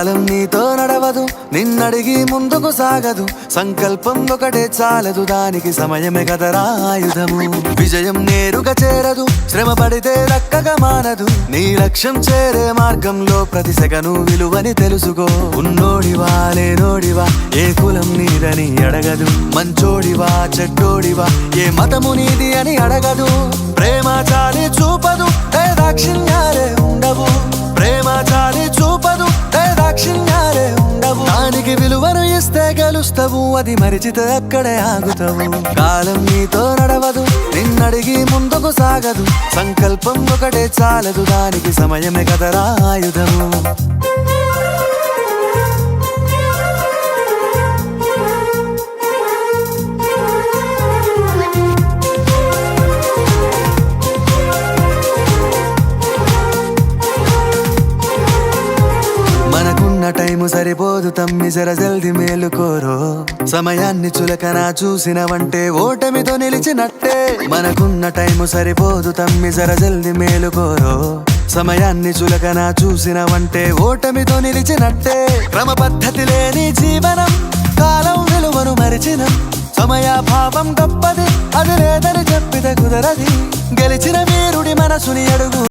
కాలం నీతో నడవదు, నిన్నడిగి ముందుకు సాగదు. సంకల్పం ఒకటే చాలదు, దానికి సమయమే కదరా ఆయుధము. విజయం నేరుగా చేరదు, శ్రమ పడితే దక్కగా మానదు. నీ లక్ష్యం చేరే మార్గంలో ప్రతి సెకను విలువని తెలుసుకో. ఉన్నోడివా లేనోడివా, ఏ కులం నీదని అడగదు. మంచోడివా చెడ్డోడివా, ఏ మతము నీది అని అడగదు. ప్రేమ చాలి చూపదు, దాక్షిణ్యాలే ఉండవు. ప్రేమ చాలి చూపదు, దాక్షిణ్యాలే ఉండవు. దానికి విలువను ఇస్తే గెలుస్తావు, అది మరిచితే అక్కడే ఆగుతావు. కాలం నీతో నడవదు, నిన్నడిగి ముందుకు సాగదు. సంకల్పం ఒకటే చాలదు, దానికి సమయమే కదరా ఆయుధము. మనకున్న టైము సరిపోదు తమ్మి, జర జల్ది మేలుకోరో. సమయాన్ని చులకన చూసినవంటే ఓటమితో నిలిచినట్టే. మనకున్న టైము సరిపోదు తమ్మి, జర జల్ది మేలుకోరో. సమయాన్ని చులకన చూసినవంటే ఓటమితో నిలిచినట్టే. క్రమ పద్ధతి లేని జీవనం, కాలం విలువను మరిచిన. సమయాభావం గొప్పది, అది లేదని చెప్పితే కుదరది. గెలిచిన వీరుడి మనసుని అడుగు.